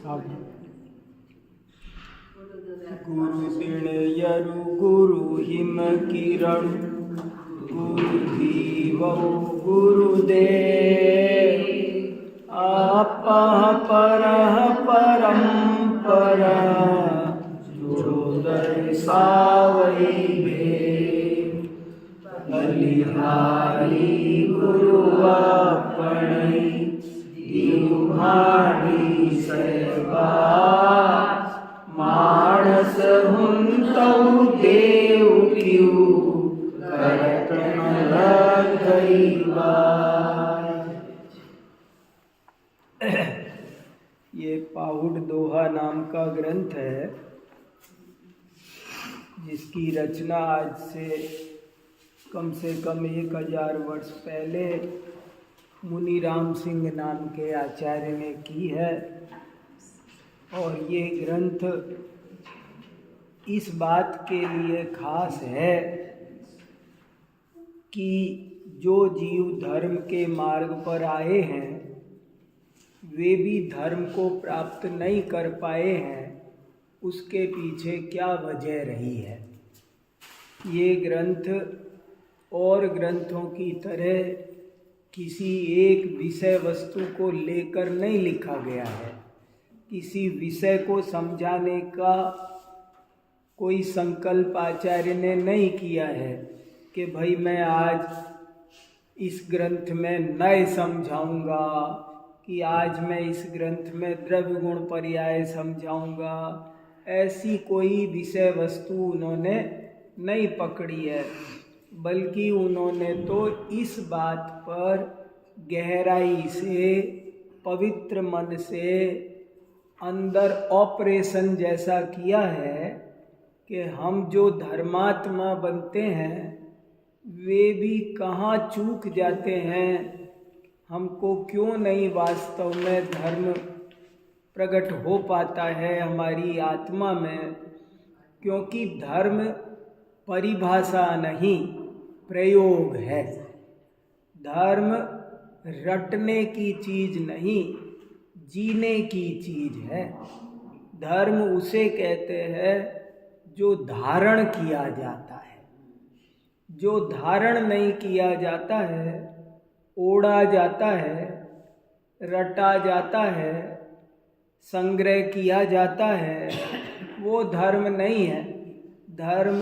गुरु दिन यरु गुरु हिम किरण गुरु धीवौ गुरुदेव आपः परः परम्परा जो दर्शावै भेद बलिहारी गुरु आपणै दीवाणी सेवा मानस हुंतौ देव क्यू करत न लगैबा। ये पाहुड़ दोहा नाम का ग्रंथ है जिसकी रचना आज से कम 1000 वर्ष पहले मुनि राम सिंह नाम के आचार्य ने की है। और ये ग्रंथ इस बात के लिए खास है कि जो जीव धर्म के मार्ग पर आए हैं वे भी धर्म को प्राप्त नहीं कर पाए हैं, उसके पीछे क्या वजह रही है। ये ग्रंथ और ग्रंथों की तरह किसी एक विषय वस्तु को लेकर नहीं लिखा गया है। किसी विषय को समझाने का कोई संकल्प आचार्य ने नहीं किया है कि भाई मैं आज इस ग्रंथ में नए समझाऊंगा, कि आज मैं इस ग्रंथ में द्रव्य गुण पर्याय समझाऊंगा। ऐसी कोई विषय वस्तु उन्होंने नहीं पकड़ी है, बल्कि उन्होंने तो इस बात पर गहराई से पवित्र मन से अंदर ऑपरेशन जैसा किया है कि हम जो धर्मात्मा बनते हैं वे भी कहाँ चूक जाते हैं। हमको क्यों नहीं वास्तव में धर्म प्रकट हो पाता है हमारी आत्मा में, क्योंकि धर्म परिभाषा नहीं प्रयोग है। धर्म रटने की चीज नहीं, जीने की चीज है। धर्म उसे कहते हैं जो धारण किया जाता है। जो धारण नहीं किया जाता है, ओढ़ा जाता है, रटा जाता है, संग्रह किया जाता है, वो धर्म नहीं है। धर्म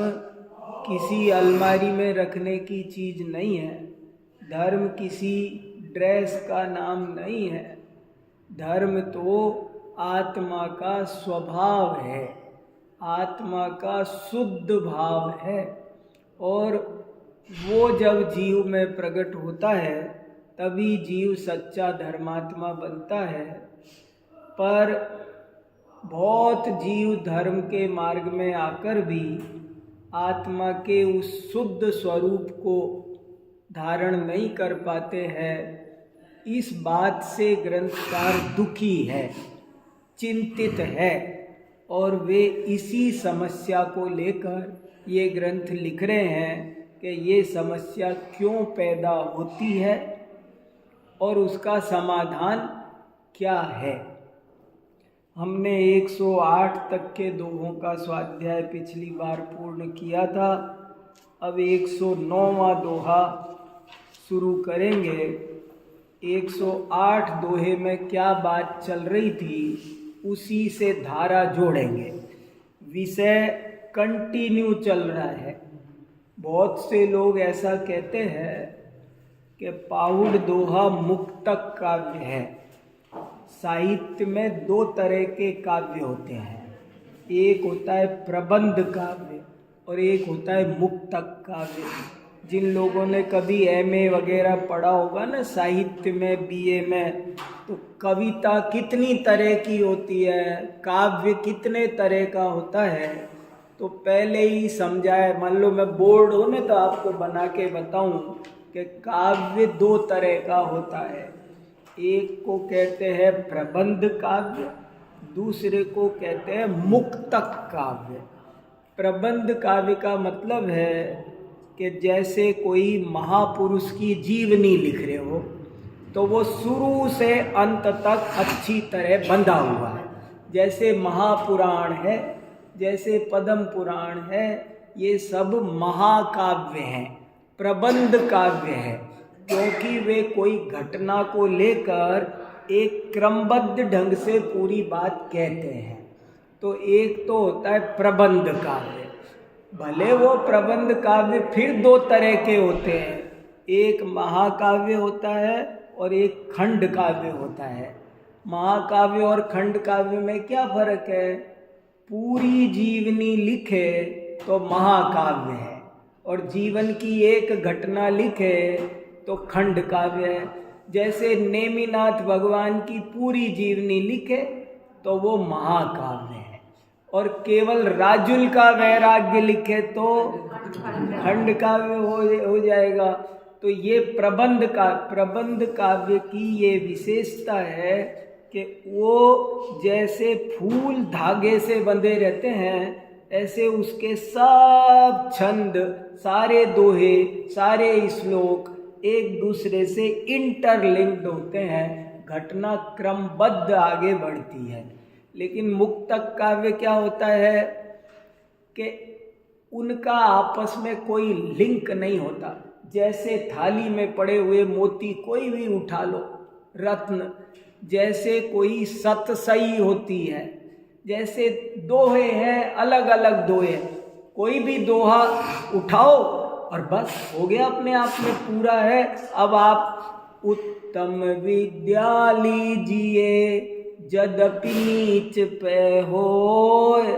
किसी अलमारी में रखने की चीज नहीं है। धर्म किसी ड्रेस का नाम नहीं है। धर्म तो आत्मा का स्वभाव है, आत्मा का शुद्ध भाव है। और वो जब जीव में प्रकट होता है तभी जीव सच्चा धर्मात्मा बनता है। पर बहुत जीव धर्म के मार्ग में आकर भी आत्मा के उस शुद्ध स्वरूप को धारण नहीं कर पाते हैं। इस बात से ग्रंथकार दुखी है, चिंतित है, और वे इसी समस्या को लेकर ये ग्रंथ लिख रहे हैं कि ये समस्या क्यों पैदा होती है और उसका समाधान क्या है। हमने 108 तक के दोहों का स्वाध्याय पिछली बार पूर्ण किया था। अब 109वां दोहा शुरू करेंगे। 108 दोहे में क्या बात चल रही थी उसी से धारा जोड़ेंगे। विषय कंटिन्यू चल रहा है। बहुत से लोग ऐसा कहते हैं कि पाहुड़ दोहा मुक्तक काव्य है। साहित्य में 2 तरह के काव्य होते हैं, एक होता है प्रबंध काव्य और एक होता है मुक्तक काव्य। जिन लोगों ने कभी एमए वगैरह पढ़ा होगा ना साहित्य में, बीए में, तो कविता कितनी तरह की होती है, काव्य कितने तरह का होता है, तो पहले ही समझाए। मान लो मैं बोर्ड हो ना तो आपको बना के बताऊं कि काव्य 2 तरह का होता है। एक को कहते हैं प्रबंध काव्य, दूसरे को कहते हैं मुक्तक काव्य। प्रबंध काव्य का मतलब है कि जैसे कोई महापुरुष की जीवनी लिख रहे हो तो वो शुरू से अंत तक अच्छी तरह बंधा हुआ है। जैसे महापुराण है, जैसे पद्म पुराण है, ये सब महाकाव्य हैं, प्रबंध काव्य है, क्योंकि वे कोई घटना को लेकर एक क्रमबद्ध ढंग से पूरी बात कहते हैं। तो एक तो होता है प्रबंध काव्य। भले वो प्रबंध काव्य फिर दो तरह के होते हैं, एक महाकाव्य होता है और एक खंड काव्य होता है। महाकाव्य और खंड काव्य में क्या फर्क है? पूरी जीवनी लिखे तो महाकाव्य है, और जीवन की एक घटना लिखे तो खंड काव्य है। जैसे नेमिनाथ भगवान की पूरी जीवनी लिखे तो वो महाकाव्य है, और केवल राजुल का वैराग्य लिखे तो खंड काव्य हो जाएगा। तो ये प्रबंध काव्य की ये विशेषता है कि वो जैसे फूल धागे से बंधे रहते हैं, ऐसे उसके सब छंद, सारे दोहे, सारे श्लोक एक दूसरे से इंटरलिंक्ड होते हैं, घटना क्रमबद्ध आगे बढ़ती है। लेकिन मुक्तक काव्य क्या होता है कि उनका आपस में कोई लिंक नहीं होता। जैसे थाली में पड़े हुए मोती कोई भी उठा लो, रत्न, जैसे कोई सतसई होती है, जैसे दोहे हैं, अलग अलग दोहे, कोई भी दोहा उठाओ और बस हो गया, अपने आप में पूरा है। अब आप उत्तम विद्या लीजिए यद्यपि नीच पे होय,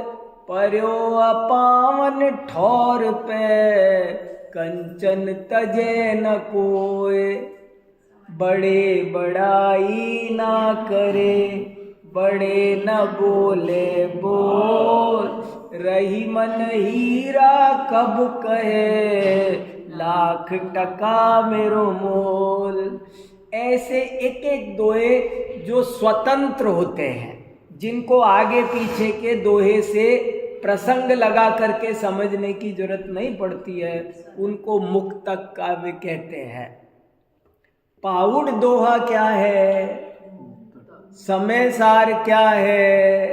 पर्यो अपावन ठौर पे कंचन तजे न कोय। बड़े बड़ाई ना करे, बड़े न बोले बोल, रही मन हीरा कब कहे, लाख टका मेरो मोल। ऐसे एक एक दोहे जो स्वतंत्र होते हैं, जिनको आगे पीछे के दोहे से प्रसंग लगा करके समझने की जरूरत नहीं पड़ती है, उनको मुक्तक काव्य कहते हैं। पाउड दोहा क्या है, समय सार क्या है,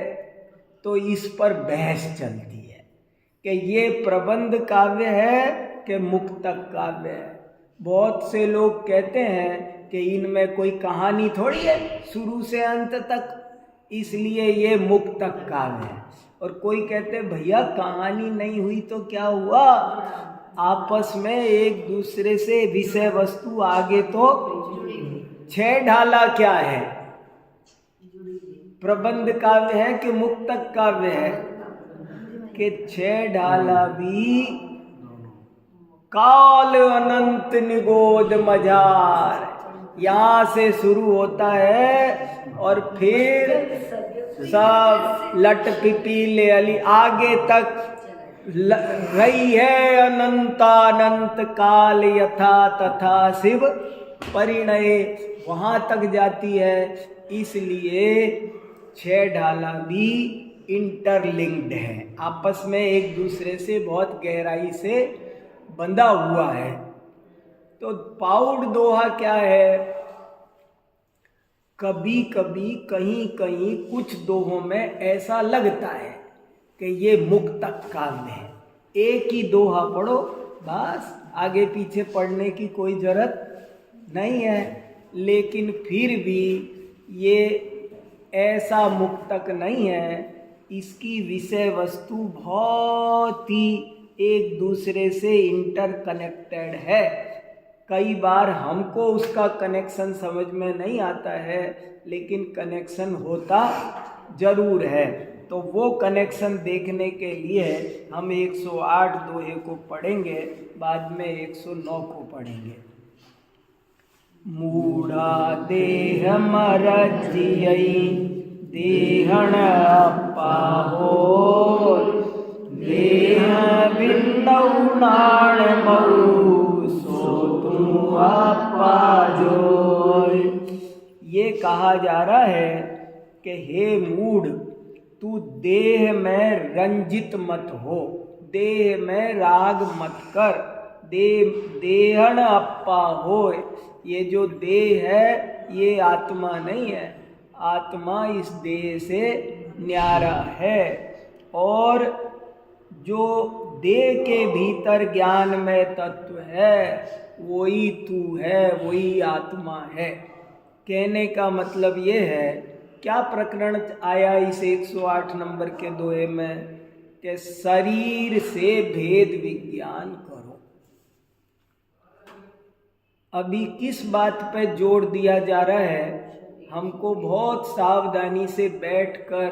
तो इस पर बहस चलती है कि ये प्रबंध काव्य है कि मुक्तक काव्य है। बहुत से लोग कहते हैं कि इनमें कोई कहानी थोड़ी है शुरू से अंत तक, इसलिए ये मुक्तक काव्य है। और कोई कहते हैं भैया कहानी नहीं हुई तो क्या हुआ, आपस में एक दूसरे से विषय वस्तु आगे तो छह ढाला क्या है, प्रबंध काव्य है कि मुक्तक काव्य है? कि छह ढाला भी काल अनंत निगोद मजार, यहाँ से शुरू होता है और फिर सब लट पिपीले अली आगे तक रही है। अनंतानंत काल यथा तथा शिव परिणय, वहाँ तक जाती है। इसलिए छह ढाला भी इंटरलिंक्ड है, आपस में एक दूसरे से बहुत गहराई से बंधा हुआ है। तो पाउड दोहा क्या है? कभी कभी कहीं कहीं कुछ दोहों में ऐसा लगता है कि ये मुक्तक काव्य है, एक ही दोहा पढ़ो बस, आगे पीछे पढ़ने की कोई जरूरत नहीं है। लेकिन फिर भी ये ऐसा मुक्तक नहीं है, इसकी विषय वस्तु बहुत ही एक दूसरे से इंटरकनेक्टेड है। कई बार हमको उसका कनेक्शन समझ में नहीं आता है, लेकिन कनेक्शन होता जरूर है। तो वो कनेक्शन देखने के लिए हम 108 दोहे को पढ़ेंगे, बाद में 109 को पढ़ेंगे। मूढ़ा देह मरजियई देहण पाहो, देह बिन्नौ नाण मऊ सो तुम आपा जोय। ये कहा जा रहा है कि हे मूढ़, तू देह में रंजित मत हो, देह में राग मत कर, देहण अप्पा हो। ये जो देह है ये आत्मा नहीं है, आत्मा इस देह से न्यारा है। और जो देह के भीतर ज्ञानमय तत्व है वही तू है, वही आत्मा है। कहने का मतलब ये है, क्या प्रकरण आया इस 108 नंबर के दोहे में कि शरीर से भेद विज्ञान करो। अभी किस बात पे जोर दिया जा रहा है? हमको बहुत सावधानी से बैठकर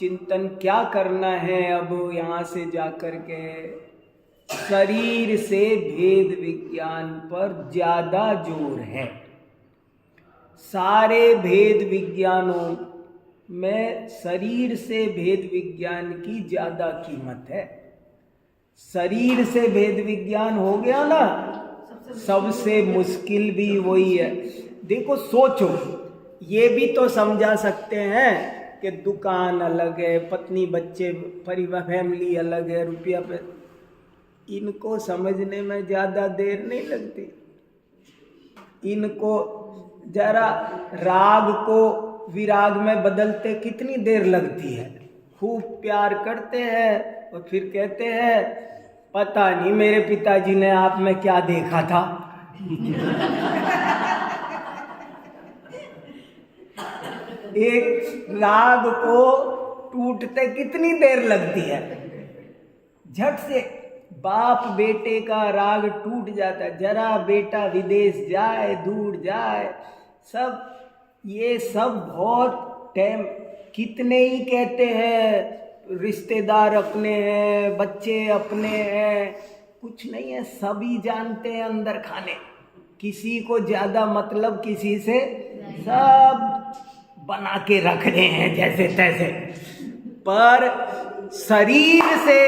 चिंतन क्या करना है। अब यहाँ से जाकर के शरीर से भेद विज्ञान पर ज्यादा जोर है। सारे भेद विज्ञानों में शरीर से भेद विज्ञान की ज्यादा कीमत है। शरीर से भेद विज्ञान हो गया ना, सबसे मुश्किल भी वही है। देखो सोचो, ये भी तो समझा सकते हैं कि दुकान अलग है, पत्नी बच्चे परिवार फैमिली अलग है, रुपया पे, इनको समझने में ज़्यादा देर नहीं लगती। इनको जरा राग को विराग में बदलते कितनी देर लगती है। खूब प्यार करते हैं और फिर कहते हैं पता नहीं मेरे पिताजी ने आप में क्या देखा था। एक राग को टूटते कितनी देर लगती है। झट से बाप बेटे का राग टूट जाता है। जरा बेटा विदेश जाए, दूर जाए, सब ये सब बहुत टाइम, कितने ही कहते हैं रिश्तेदार अपने हैं, बच्चे अपने हैं, कुछ नहीं है, सभी जानते हैं अंदर खाने। किसी को ज्यादा मतलब किसी से, सब बना के रख रहे हैं जैसे तैसे। पर शरीर से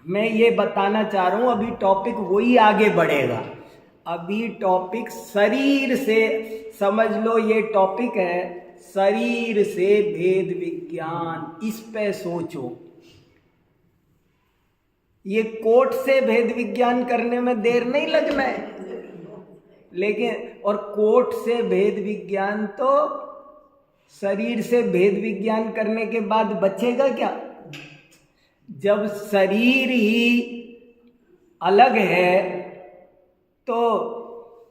मैं ये बताना चाह रहा हूं, अभी टॉपिक वही आगे बढ़ेगा। अभी टॉपिक शरीर से, समझ लो ये टॉपिक है शरीर से भेद विज्ञान। इस पे सोचो। ये कोर्ट से भेद विज्ञान करने में देर नहीं लगना है, लेकिन और कोर्ट से भेद विज्ञान तो शरीर से भेद विज्ञान करने के बाद बचेगा क्या? जब शरीर ही अलग है तो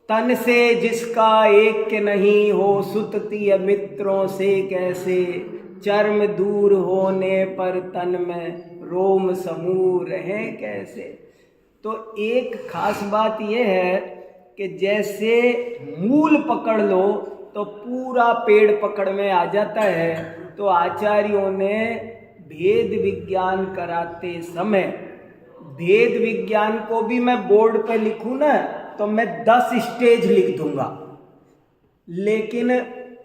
तन से जिसका एक के नहीं हो, सुतती मित्रों से कैसे, चर्म दूर होने पर तन में रोम समूह रहे कैसे। तो एक खास बात यह है कि जैसे मूल पकड़ लो तो पूरा पेड़ पकड़ में आ जाता है। तो आचार्यों ने भेद विज्ञान कराते समय, भेद विज्ञान को भी मैं बोर्ड पे लिखूं ना तो मैं 10 स्टेज लिख दूंगा, लेकिन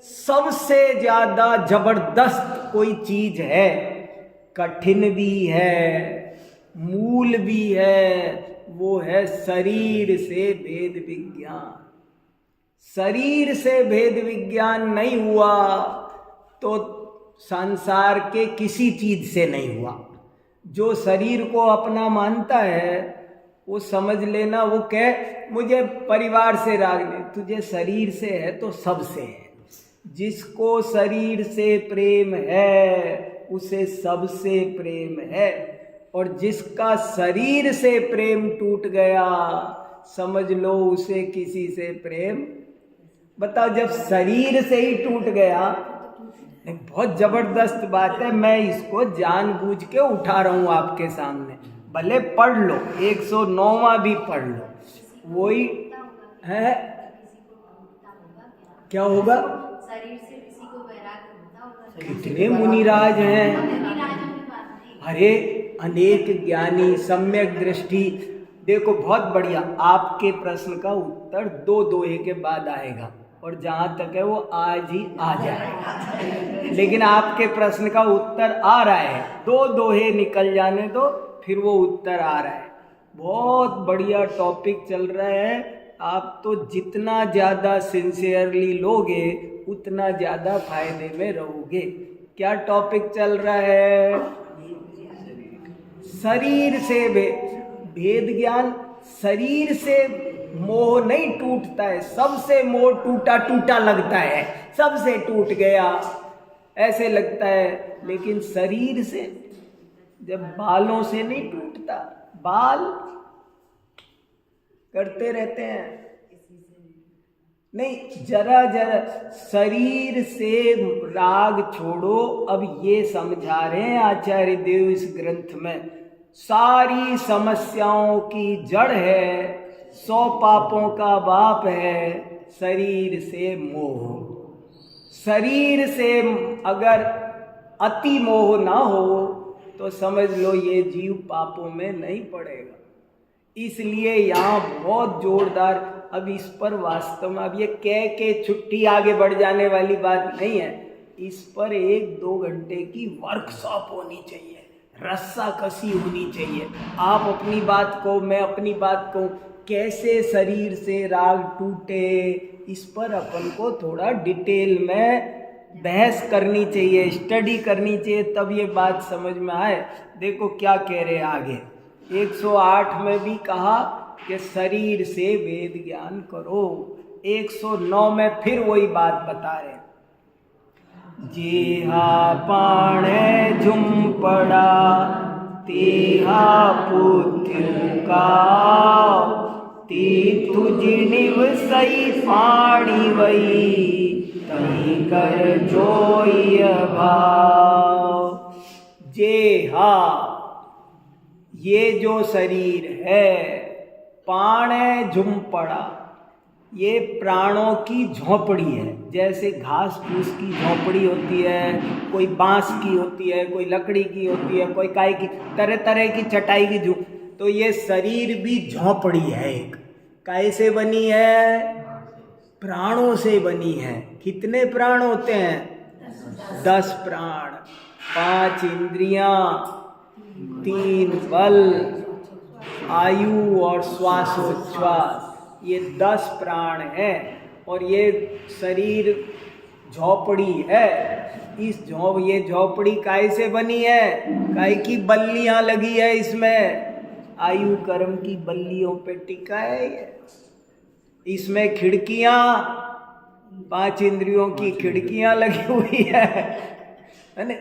सबसे ज्यादा जबरदस्त कोई चीज है, कठिन भी है, मूल भी है, वो है शरीर से भेद विज्ञान। शरीर से भेद विज्ञान नहीं हुआ तो संसार के किसी चीज से नहीं हुआ। जो शरीर को अपना मानता है वो समझ लेना, वो कह मुझे परिवार से राग नहीं, तुझे शरीर से है तो सबसे है। जिसको शरीर से प्रेम है उसे सबसे प्रेम है, और जिसका शरीर से प्रेम टूट गया समझ लो उसे किसी से प्रेम। बताओ, जब शरीर से ही टूट गया, बहुत जबरदस्त बात है। मैं इसको जानबूझ के उठा रहा हूं आपके सामने, भले पढ़ लो, 109वां भी पढ़ लो, वही है। क्या होगा? शरीर से किसी को वैराग्य होता होगा। कितने मुनिराज हैं, अरे अनेक ज्ञानी, सम्यक दृष्टि। देखो बहुत बढ़िया, आपके प्रश्न का उत्तर 2 दोहे के बाद आएगा, और जहां तक है वो आज ही आ जाएगा। लेकिन आपके प्रश्न का उत्तर आ रहा है, 2 दोहे निकल जाने दो, फिर वो उत्तर आ रहा है। बहुत बढ़िया टॉपिक चल रहा है। आप तो जितना ज़्यादा सिंसियरली लोगे उतना ज़्यादा फायदे में रहोगे। क्या टॉपिक चल रहा है? शरीर से भेद ज्ञान। शरीर से मोह नहीं टूटता है, सबसे मोह टूटा टूटा लगता है, सबसे टूट गया। ऐसे लगता है, लेकिन शरीर से, जब बालों से नहीं टूटता, बाल करते रहते हैं, नहीं, जरा जरा शरीर से राग छोड़ो। अब ये समझा रहे हैं आचार्य देव इस ग्रंथ में, सारी समस्याओं की जड़ है, 100 पापों का बाप है शरीर से मोह। शरीर से अगर अति मोह ना हो तो समझ लो ये जीव पापों में नहीं पड़ेगा। इसलिए यहाँ बहुत जोरदार, अब इस पर वास्तव में अब ये कह के छुट्टी आगे बढ़ जाने वाली बात नहीं है, इस पर 1-2 घंटे की वर्कशॉप होनी चाहिए, रस्सा कसी होनी चाहिए। आप अपनी बात को, मैं अपनी बात को, कैसे शरीर से राग टूटे, इस पर अपन को थोड़ा डिटेल में बहस करनी चाहिए, स्टडी करनी चाहिए, तब ये बात समझ में आए। देखो क्या कह रहे आगे, 108 में भी कहा कि शरीर से वेद ज्ञान करो, 109 में फिर वही बात बता रहे, जेहा पाणे झुमपड़ा तेहा पुत्युका ते तुझ निवसई पाणी वही तही कर जोई भाव। जेहा, ये जो शरीर है, पाणे झुमपड़ा, ये प्राणों की झोपड़ी है। जैसे घास फूस की झोपड़ी होती है, कोई बांस की होती है, कोई लकड़ी की होती है, कोई काय की, तरह तरह की चटाई की झोपड़ी, तो ये शरीर भी झोपड़ी है एक। कैसे बनी है? प्राणों से बनी है। कितने प्राण होते हैं? 10 प्राण, 5 इंद्रियां, 3 बल, आयु और श्वासोच्छ्वास, ये 10 प्राण हैं। और ये शरीर झोपड़ी है। ये झोपड़ी काय से बनी है? काय की बल्लियां लगी है इसमें, आयु कर्म की बल्लियों पे टिका है ये। इसमें खिड़कियां, 5 इंद्रियों की खिड़कियां लगी हुई है ना।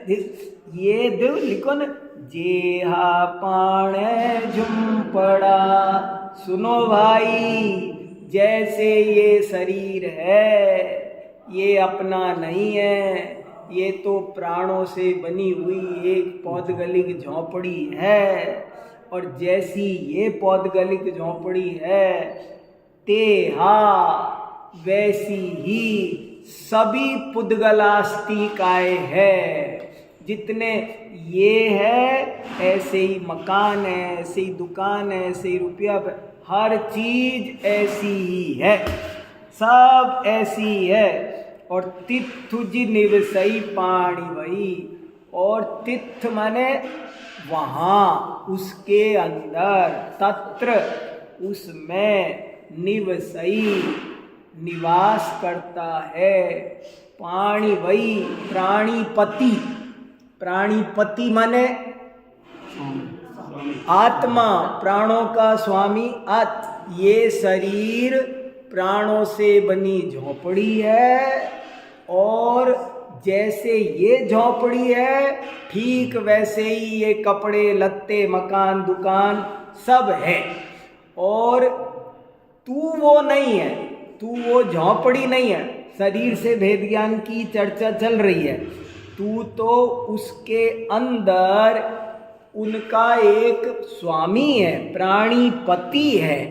ये देव लिखो ना, जेहा पाणे झुमपड़ा। सुनो भाई, जैसे ये शरीर है, ये अपना नहीं है, ये तो प्राणों से बनी हुई एक पौधगलिक झोपड़ी है। और जैसी ये पौधगलिक झोपड़ी है, तेहा वैसी ही सभी पुद्गलास्तिकाय है। जितने ये है, ऐसे ही मकान है, ऐसे ही दुकान है, ऐसे ही रुपया, हर चीज ऐसी ही है, सब ऐसी है। और तिथुज निवसई पाणी वही, और तिथ माने वहाँ, उसके अंदर, तत्र उसमें, निवसई निवास करता है, पाणी वही प्राणीपति। प्राणीपति माने आत्मा, प्राणों का स्वामी ये शरीर प्राणों से बनी झोपड़ी है। और जैसे ये झोपड़ी है, ठीक वैसे ही ये कपड़े लत्ते, मकान, दुकान सब है। और तू वो नहीं है, तू वो झोपड़ी नहीं है। शरीर से भेद ज्ञान की चर्चा चल रही है, तू तो उसके अंदर उनका एक स्वामी है, प्राणीपति है।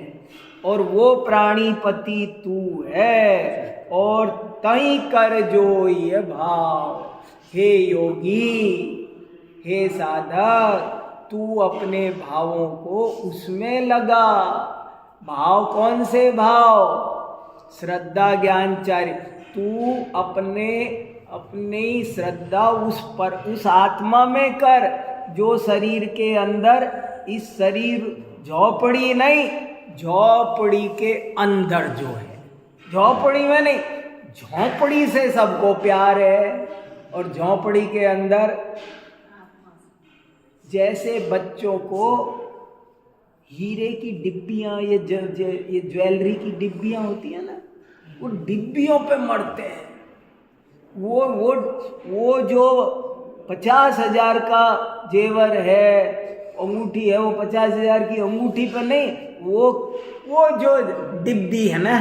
और वो प्राणीपति तू है। और तई कर जो ये भाव, हे योगी, हे साधक, तू अपने भावों को उसमें लगा। भाव कौन से भाव? श्रद्धा ज्ञान चार्य। तू अपनी श्रद्धा उस आत्मा में कर जो शरीर के अंदर, इस शरीर झोपड़ी नहीं, झोपड़ी के अंदर जो है, झोपड़ी में नहीं, झोपड़ी से सबको प्यार है। और झोपड़ी के अंदर जैसे बच्चों को हीरे की डिब्बियां, ये ज्वेलरी की डिब्बियां होती है ना, वो डिब्बियों पे मरते हैं। वो जो 50,000 का जेवर है, अंगूठी है, वो 50,000 की अंगूठी पर नहीं, वो जो डिब्बी है ना,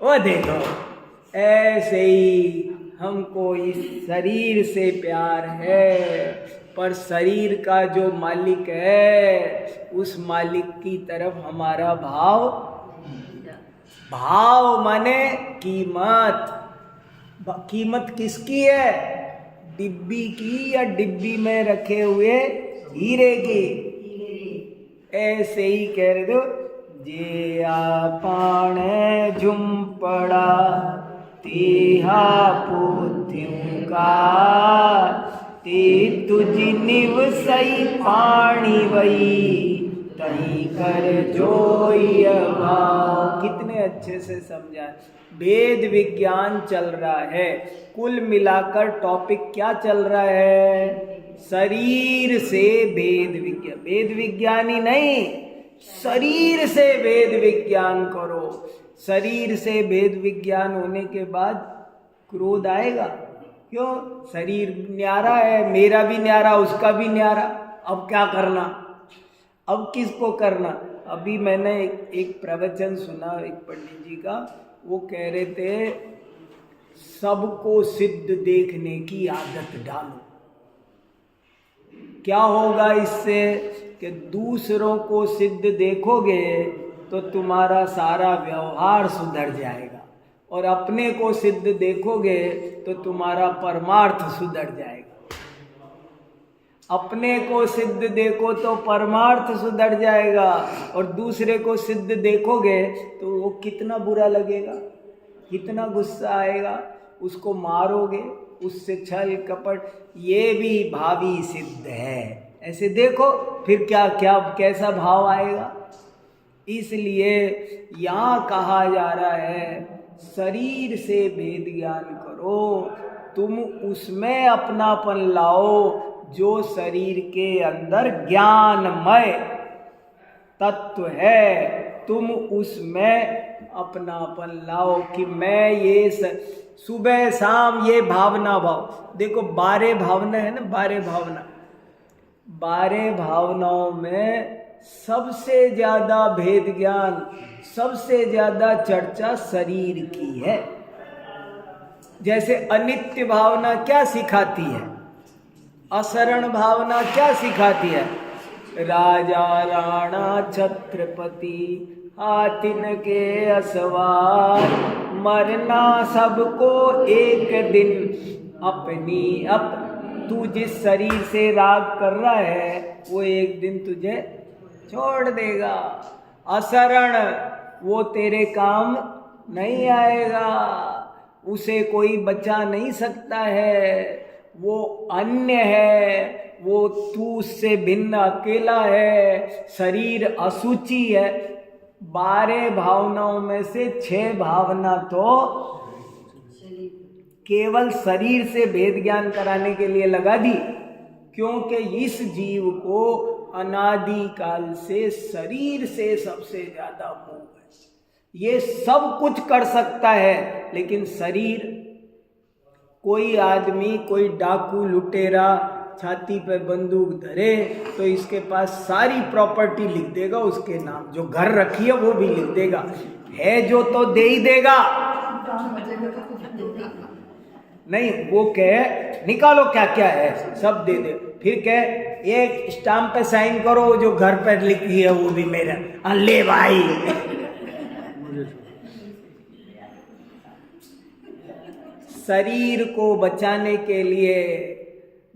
वो देखो। ऐसे ही हमको इस शरीर से प्यार है, पर शरीर का जो मालिक है उस मालिक की तरफ हमारा भाव माने कीमत। कीमत किसकी है? डिब्बी की या डिब्बी में रखे हुए हीरे की? ऐसे ही कह रहे दो, जे आपने झुमपड़ा तेहा पोथ्यू का, ते तुझी निव सही पानी वही तही कर जोई भाव। कितने अच्छे से समझा। वेद विज्ञान चल रहा है, कुल मिलाकर टॉपिक क्या चल रहा है? शरीर से वेद विज्ञान। वेद विज्ञान ही नहीं, शरीर से वेद विज्ञान करो। शरीर से वेद विज्ञान होने के बाद क्रोध आएगा। क्यों? शरीर न्यारा है, मेरा भी न्यारा, उसका भी न्यारा। अब क्या करना? अब किसको करना? अभी मैंने एक प्रवचन सुना एक पंडित जी का, वो कह रहे थे सबको सिद्ध देखने की आदत डालो। क्या होगा इससे? कि दूसरों को सिद्ध देखोगे तो तुम्हारा सारा व्यवहार सुधर जाएगा, और अपने को सिद्ध देखोगे तो तुम्हारा परमार्थ सुधर जाएगा। अपने को सिद्ध देखो तो परमार्थ सुधर जाएगा, और दूसरे को सिद्ध देखोगे तो वो कितना बुरा लगेगा, कितना गुस्सा आएगा, उसको मारोगे, उससे छल कपट, ये भी भावी सिद्ध है। ऐसे देखो फिर क्या क्या कैसा भाव आएगा। इसलिए यहाँ कहा जा रहा है शरीर से भेद ज्ञान करो, तुम उसमें अपनापन लाओ जो शरीर के अंदर ज्ञानमय तत्व है। तुम उसमें अपनापन लाओ कि मैं ये सुबह शाम ये भावना भाव। देखो 12 भावना है ना, 12 भावना, 12 भावनाओं में सबसे ज्यादा भेद ज्ञान, सबसे ज्यादा चर्चा शरीर की है। जैसे अनित्य भावना क्या सिखाती है? असरण भावना क्या सिखाती है? राजा राणा छत्रपति हाथिन के असवार, मरना सबको एक दिन अपनी तू जिस शरीर से राग कर रहा है वो एक दिन तुझे छोड़ देगा। असरण वो तेरे काम नहीं आएगा, उसे कोई बचा नहीं सकता है, वो अन्य है, वो तू उससे भिन्न अकेला है। शरीर अशुचि है। 12 भावनाओं में से 6 भावना तो केवल शरीर से भेद ज्ञान कराने के लिए लगा दी, क्योंकि इस जीव को अनादि काल से शरीर से सबसे ज्यादा मोह है। ये सब कुछ कर सकता है, लेकिन शरीर, कोई आदमी, कोई डाकू लुटेरा छाती पे बंदूक धरे तो इसके पास सारी प्रॉपर्टी लिख देगा उसके नाम, जो घर रखी है वो भी लिख देगा, है जो तो दे ही देगा। नहीं, वो कहे निकालो क्या क्या है सब दे दे, फिर कहे एक स्टाम्प पे साइन करो, जो घर पर लिखी है वो भी मेरा। ले भाई शरीर को बचाने के लिए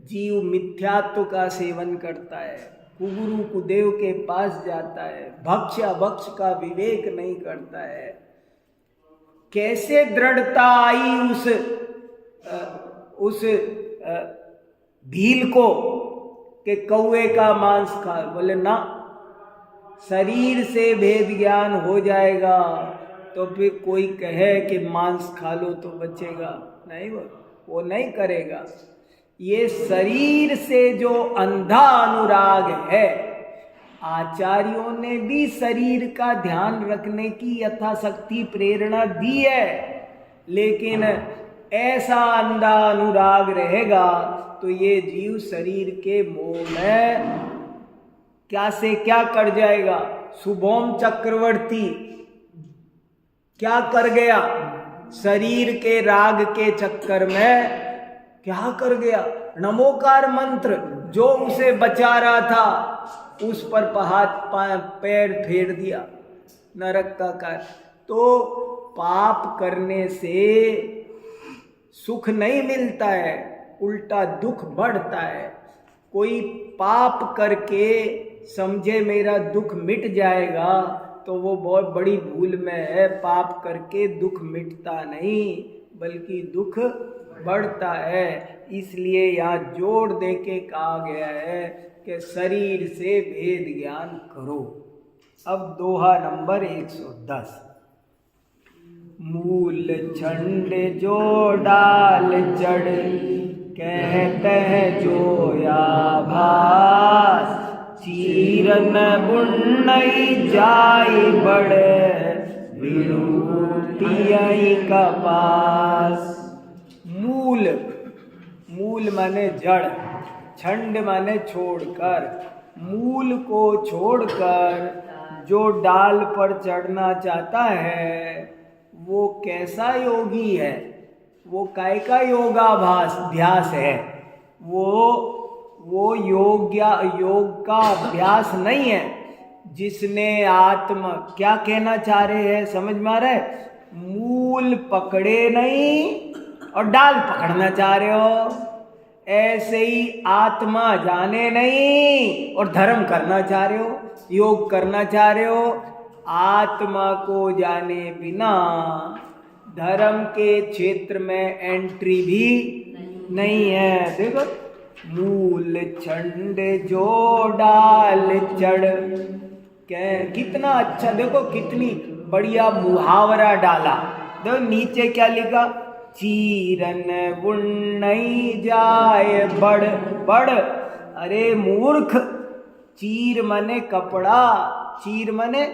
जीव मिथ्यात्व का सेवन करता है, कुगुरु कुदेव के पास जाता है, भक्ष अभक्ष का विवेक नहीं करता है। कैसे दृढ़ता आई उस भील को कि कौवे का मांस खा? बोले ना, शरीर से भेद ज्ञान हो जाएगा तो फिर कोई कहे कि मांस खा लो तो बचेगा नहीं, वो नहीं करेगा। ये शरीर से जो अंधा अनुराग है, आचार्यों ने भी शरीर का ध्यान रखने की यथाशक्ति प्रेरणा दी है, लेकिन ऐसा अंधा अनुराग रहेगा तो ये जीव शरीर के मोह में क्या से क्या कर जाएगा। शुभोम चक्रवर्ती क्या कर गया, शरीर के राग के चक्कर में क्या कर गया। नमोकार मंत्र जो उसे बचा रहा था उस पर पैर फेर दिया, नरक का कार्य। तो पाप करने से सुख नहीं मिलता है, उल्टा दुख बढ़ता है। कोई पाप करके समझे मेरा दुख मिट जाएगा तो वो बहुत बड़ी भूल में है। पाप करके दुख मिटता नहीं बल्कि दुख बढ़ता है। इसलिए यहाँ जोर दे के कहा गया है कि शरीर से भेद ज्ञान करो। अब दोहा नंबर 110। मूल छंड जो डाल चढ़, कहते हैं जो या भास, चीरन बुन्नई जाई बड़े, विरूटियई कपास। मूल, मूल माने जड़, छंड माने छोड़कर। मूल को छोड़कर जो डाल पर चढ़ना चाहता है वो कैसा योगी है, वो काय का योगाभ्यास है। वो योग का अभ्यास नहीं है। जिसने आत्मा क्या कहना चाह रहे हैं समझ में आ रहा है। मूल पकड़े नहीं और डाल पकड़ना चाह रहे हो। ऐसे ही आत्मा जाने नहीं और धर्म करना चाह रहे हो, योग करना चाह रहे हो। आत्मा को जाने बिना धर्म के क्षेत्र में एंट्री भी नहीं है। देखो, मूल छंड जो डाल चढ़, कितना अच्छा, देखो कितनी बढ़िया मुहावरा डाला। देखो नीचे क्या लिखा, चीरन बुन्नई जाए बड़ बड़। अरे मूर्ख, चीर मने कपड़ा, चीर मने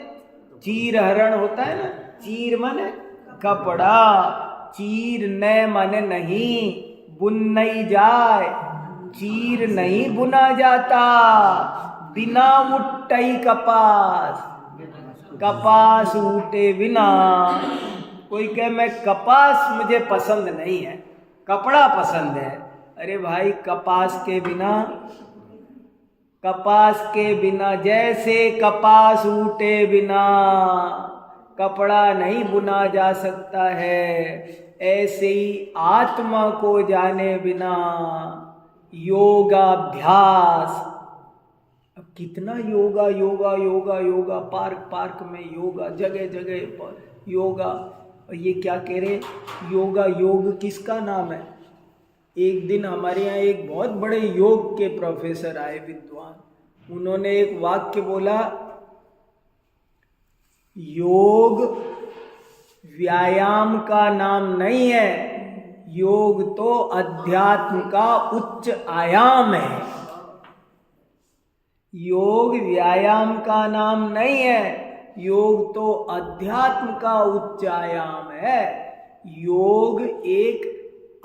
चीर हरण होता है ना, चीर मने कपड़ा, चीर न मने नहीं, बुन्नई जाए, चीर नहीं बुना जाता। बिना उट्टई कपास, कपास ऊटे बिना। कोई कहे मैं कपास मुझे पसंद नहीं है, कपड़ा पसंद है। अरे भाई कपास के बिना, कपास के बिना, जैसे कपास ऊटे बिना कपड़ा नहीं बुना जा सकता है, ऐसे ही आत्मा को जाने बिना योगाभ्यास। अब कितना योगा योगा योगा योगा, पार्क पार्क में योगा, जगह जगह पर योगा। और ये क्या कह रहे, योगा, योग किसका नाम है। एक दिन हमारे यहाँ एक बहुत बड़े योग के प्रोफेसर आए, विद्वान। उन्होंने एक वाक्य बोला, योग व्यायाम का नाम नहीं है, योग तो अध्यात्म का उच्च आयाम है। योग व्यायाम का नाम नहीं है, योग तो अध्यात्म का उच्च आयाम है। योग एक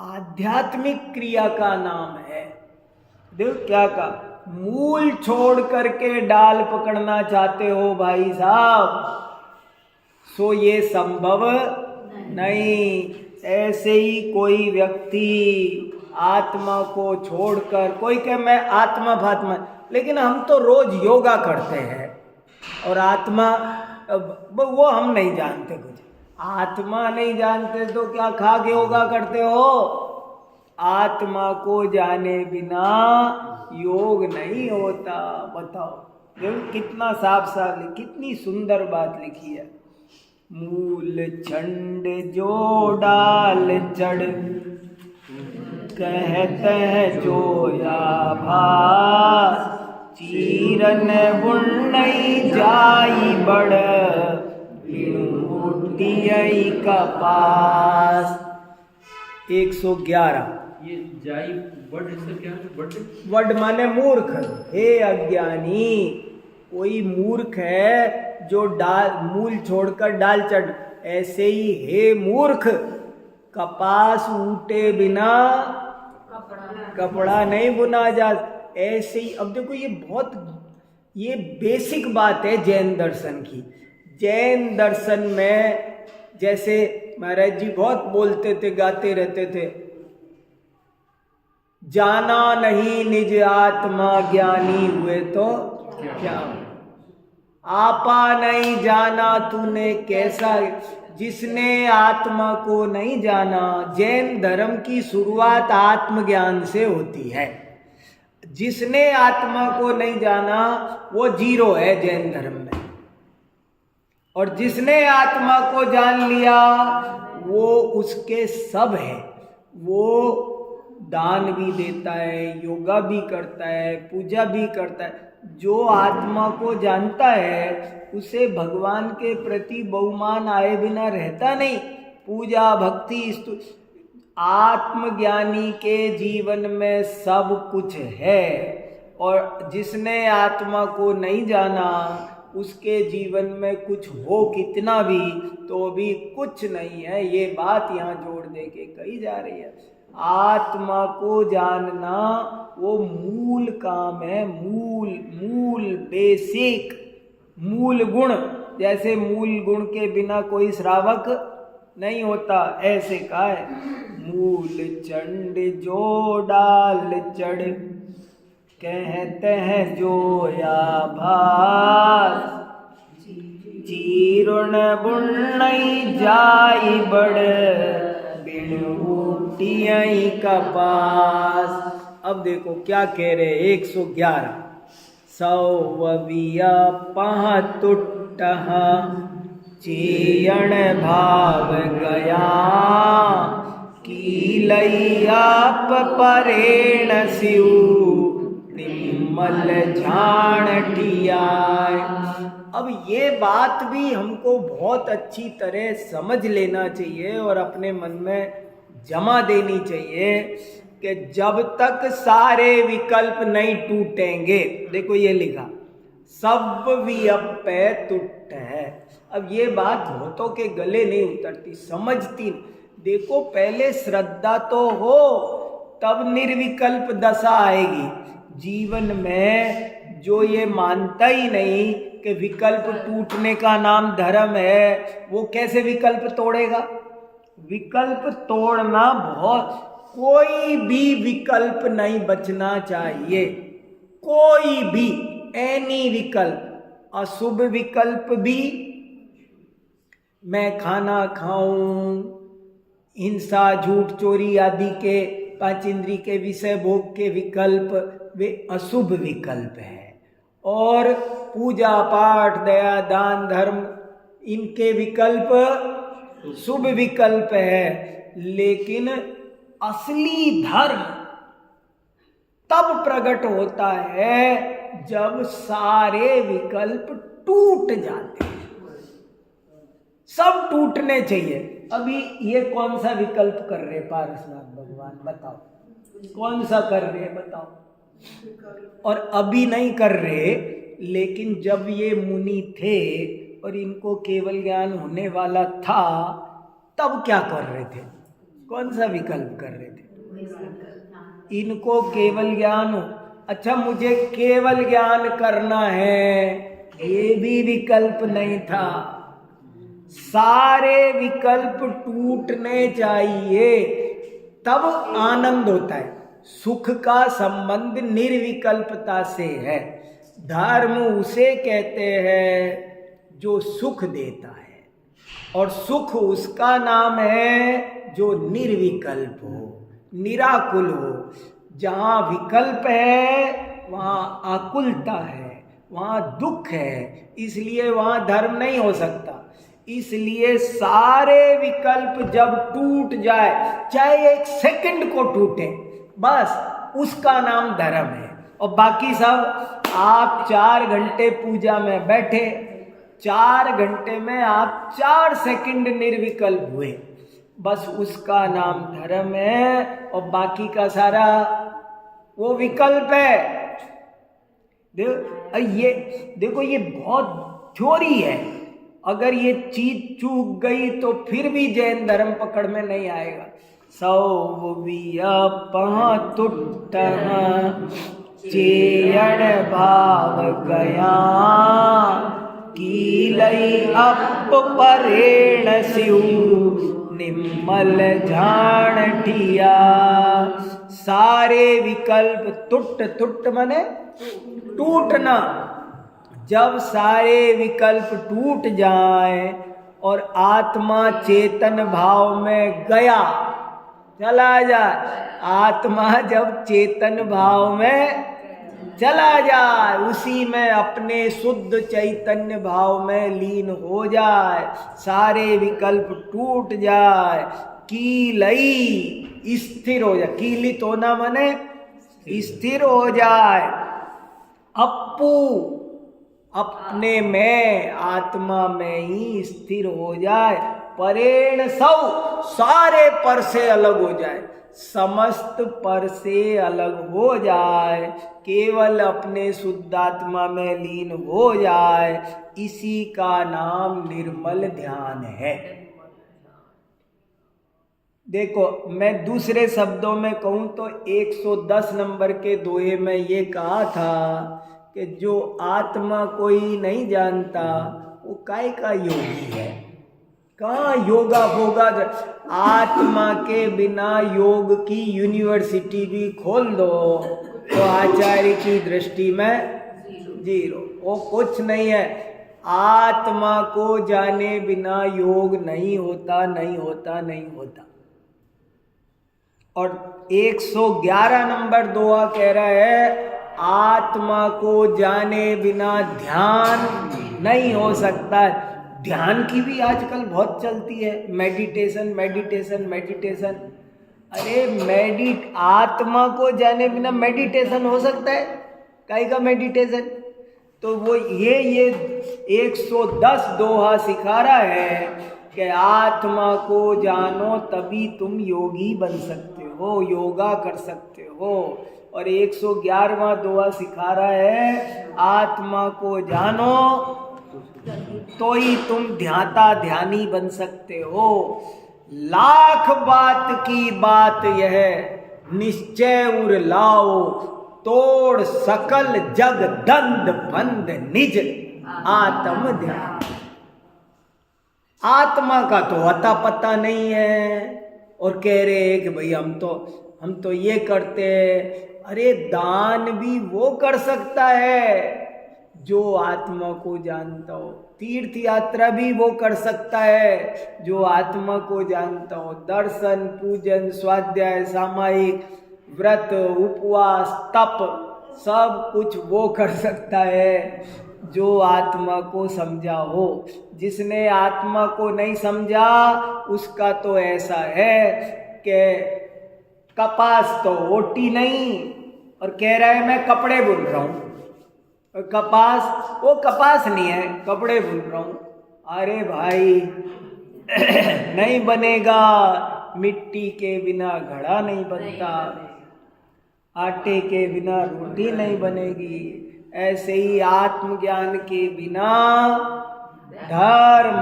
आध्यात्मिक क्रिया का नाम है। देखो क्या कहा, मूल छोड़ करके डाल पकड़ना चाहते हो भाई साहब, सो ये संभव नहीं। ऐसे ही कोई व्यक्ति आत्मा को छोड़कर, कोई कहे मैं आत्मा फात्मा, लेकिन हम तो रोज योगा करते हैं और आत्मा वो हम नहीं जानते कुछ। आत्मा नहीं जानते तो क्या खा के योगा करते हो। आत्मा को जाने बिना योग नहीं होता। बताओ, देखो कितना साफ साफ, कितनी सुंदर बात लिखी है। मूल छंड जो डाल चढ़, कहते हैं जो या भास, चीरन बुन्नई जाई बड़, विरूटियई कपास। 111। ये जाई बड़ से क्या है? बड़, वड माने मूर्ख। हे अज्ञानी, कोई मूर्ख है जो डाल मूल छोड़कर डाल चढ़। ऐसे ही हे मूर्ख, कपास ऊटे बिना कपड़ा नहीं बुना जा। ऐसे ही अब देखो ये बेसिक बात है जैन दर्शन की। जैन दर्शन में जैसे महाराज जी बहुत बोलते थे, गाते रहते थे, जाना नहीं निज आत्मा ज्ञानी हुए तो क्या, आपा नहीं जाना तूने कैसा। जिसने आत्मा को नहीं जाना, जैन धर्म की शुरुआत आत्मज्ञान से होती है। जिसने आत्मा को नहीं जाना वो जीरो है जैन धर्म में, और जिसने आत्मा को जान लिया वो उसके सब है। वो दान भी देता है, योगा भी करता है, पूजा भी करता है। जो आत्मा को जानता है उसे भगवान के प्रति बहुमान आए बिना रहता नहीं। पूजा भक्ति आत्मज्ञानी के जीवन में सब कुछ है, और जिसने आत्मा को नहीं जाना उसके जीवन में कुछ हो कितना भी तो भी कुछ नहीं है। ये बात यहाँ जोड़ दे के कही जा रही है। आत्मा को जानना वो मूल काम है, मूल बेसिक मूल गुण। जैसे मूल गुण के बिना कोई श्रावक नहीं होता, ऐसे का है। मूल चंड जो डाल चढ़ कहते हैं जो या भास, चीरुण बुणई जाई बड़ बिन ऊटियई कपास। अब देखो क्या कह रहे 111। सौविया पह टुटह चीयण भाव गया, कीलैयाप परेण सिउ निम्मल झाण ठियाय। अब ये बात भी हमको बहुत अच्छी तरह समझ लेना चाहिए और अपने मन में जमा देनी चाहिए कि जब तक सारे विकल्प नहीं टूटेंगे, देखो ये लिखा सब वियप्पे टूट है। अब ये बात बहुतों के गले नहीं उतरती, समझती। देखो पहले श्रद्धा तो हो तब निर्विकल्प दशा आएगी। जीवन में जो ये मानता ही नहीं कि विकल्प टूटने का नाम धर्म है, वो कैसे विकल्प तोड़ेगा। विकल्प तोड़ना बहुत, कोई भी विकल्प नहीं बचना चाहिए, कोई भी, एनी विकल्प। अशुभ विकल्प भी, मैं खाना खाऊं, हिंसा झूठ चोरी आदि के 5 इंद्रिय के विषय भोग के विकल्प वे अशुभ विकल्प है। और पूजा पाठ दया दान धर्म इनके विकल्प शुभ विकल्प है। लेकिन असली धर्म तब प्रकट होता है जब सारे विकल्प टूट जाते हैं। सब टूटने चाहिए। अभी ये कौन सा विकल्प कर रहे पारसनाथ भगवान, बताओ कौन सा कर रहे बताओ। और अभी नहीं कर रहे, लेकिन जब ये मुनि थे और इनको केवल ज्ञान होने वाला था तब क्या कर रहे थे, कौन सा विकल्प कर रहे थे। इनको केवल ज्ञान हो, अच्छा मुझे केवल ज्ञान करना है, ये भी विकल्प नहीं था। सारे विकल्प टूटने चाहिए तब आनंद होता है। सुख का संबंध निर्विकल्पता से है। धर्म उसे कहते हैं जो सुख देता है, और सुख उसका नाम है जो निर्विकल्प हो, निराकुल हो। जहाँ विकल्प है वहाँ आकुलता है, वहाँ दुख है, इसलिए वहाँ धर्म नहीं हो सकता। इसलिए सारे विकल्प जब टूट जाए, चाहे 1 सेकंड को टूटे, बस उसका नाम धर्म है। और बाकी सब, आप 4 घंटे पूजा में बैठे, 4 घंटे में आप 4 सेकंड निर्विकल्प हुए, बस उसका नाम धर्म है। और बाकी का सारा वो विकल्प है। देखो ये बहुत थ्योरी है। अगर ये चीज चूक गई तो फिर भी जैन धर्म पकड़ में नहीं आएगा। सौ विया पह तुट्ट चेयण भाव गया कीलई अप परेण सिउ निम्मल झाण ठिया। सारे विकल्प तुट्ट, तुट्ट माने टूटना। जब सारे विकल्प टूट जाए और आत्मा चेतन भाव में गया, चला जाए, आत्मा जब चेतन भाव में चला जाए, उसी में अपने शुद्ध चैतन्य भाव में लीन हो जाए, सारे विकल्प टूट जाए, कीलई स्थिर हो जाए, कीलित होना माने स्थिर हो जाए, अप्पू अपने में आत्मा में ही स्थिर हो जाए, परेण सौ सारे पर से अलग हो जाए, समस्त पर से अलग हो जाए, केवल अपने शुद्धात्मा में लीन हो जाए, इसी का नाम निर्मल ध्यान है। देखो, मैं दूसरे शब्दों में कहूं तो 110 नंबर के दोहे में ये कहा था कि जो आत्मा कोई नहीं जानता वो काय का योगी है। कहाँ योगा होगा? आत्मा के बिना योग की यूनिवर्सिटी भी खोल दो तो आचार्य की दृष्टि में जीरो, वो कुछ नहीं है। आत्मा को जाने बिना योग नहीं होता, नहीं होता, नहीं होता। और 111 नंबर दोहा कह रहा है आत्मा को जाने बिना ध्यान नहीं हो सकता। ध्यान की भी आजकल बहुत चलती है, मेडिटेशन मेडिटेशन मेडिटेशन। अरे आत्मा को जाने बिना मेडिटेशन हो सकता है? काहे का मेडिटेशन? तो वो ये 110 दोहा सिखा रहा है कि आत्मा को जानो तभी तुम योगी बन सकते हो, योगा कर सकते हो। और 111वां दोहा सिखा रहा है आत्मा को जानो तो ही तुम ध्याता ध्यानी बन सकते हो। लाख बात की बात यह निश्चय उर लाओ, तोड़ सकल जग दंड बंद निज आत्म ध्यान। आत्मा का तो अता पता नहीं है और कह रहे हैं कि भाई हम तो ये करते हैं। अरे दान भी वो कर सकता है जो आत्मा को जानता हो, तीर्थ यात्रा भी वो कर सकता है जो आत्मा को जानता हो, दर्शन पूजन स्वाध्याय सामायिक व्रत उपवास तप सब कुछ वो कर सकता है जो आत्मा को समझा हो। जिसने आत्मा को नहीं समझा उसका तो ऐसा है कि कपास तो ओटी नहीं और कह रहा है मैं कपड़े बुन रहा हूँ, और कपास नहीं है, कपड़े बुन रहा हूँ। अरे भाई नहीं बनेगा, मिट्टी के बिना घड़ा नहीं बनता, आटे के बिना रोटी नहीं बनेगी। ऐसे ही आत्मज्ञान के बिना धर्म,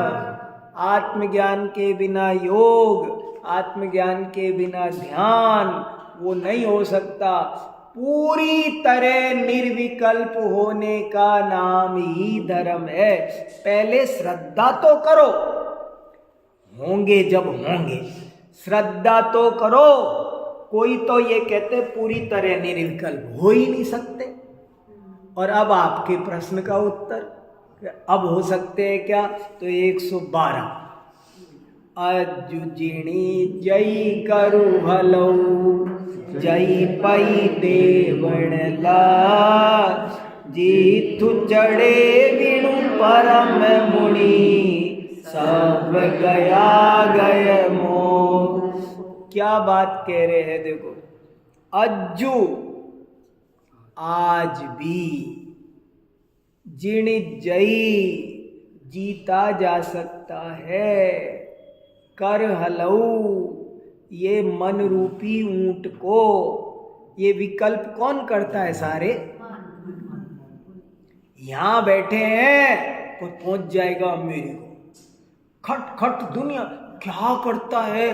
आत्मज्ञान के बिना योग, आत्मज्ञान के बिना ध्यान वो नहीं हो सकता। पूरी तरह निर्विकल्प होने का नाम ही धर्म है। पहले श्रद्धा तो करो, होंगे जब होंगे, श्रद्धा तो करो। कोई तो ये कहते पूरी तरह निर्विकल्प हो ही नहीं सकते। और अब आपके प्रश्न का उत्तर, अब हो सकते हैं क्या? तो 112 अजुजिणी जई करु हलौ जई पई देवण लाग जीथु चढ़े विणु परम मुनि सब गया गय मोह। क्या बात कह रहे हैं? देखो, अज्जू आज भी, जिण जई जीता जा सकता है, कर हलऊ ये मन रूपी ऊंट को, ये विकल्प कौन करता है? सारे यहां बैठे हैं, कोई पहुंच जाएगा मेरे को, खट खट दुनिया क्या करता है,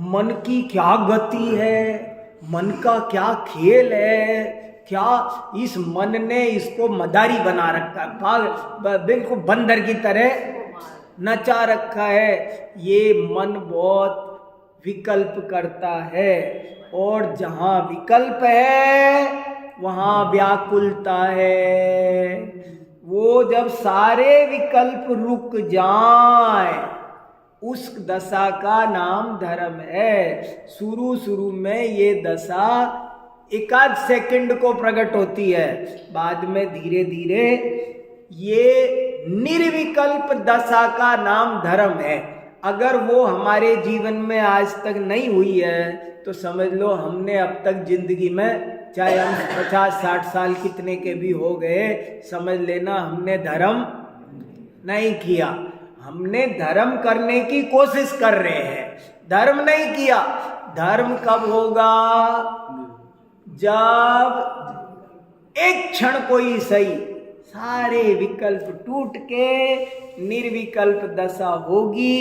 मन की क्या गति है, मन का क्या खेल है, क्या इस मन ने इसको मदारी बना रखा है, बिल्कुल बंदर की तरह नचा रखा है। ये मन बहुत विकल्प करता है, और जहाँ विकल्प है वहाँ व्याकुलता है। वो जब सारे विकल्प रुक जाए, उस दशा का नाम धर्म है। शुरू में ये दशा एकाध सेकंड को प्रकट होती है, बाद में धीरे धीरे ये निर्विकल्प दशा का नाम धर्म है। अगर वो हमारे जीवन में आज तक नहीं हुई है तो समझ लो हमने अब तक जिंदगी में, चाहे हम 50-60 साल कितने के भी हो गए, समझ लेना हमने धर्म नहीं किया। हमने धर्म करने की कोशिश कर रहे हैं, धर्म नहीं किया। धर्म कब होगा? जब एक क्षण कोई सही सारे विकल्प टूट के निर्विकल्प दशा होगी,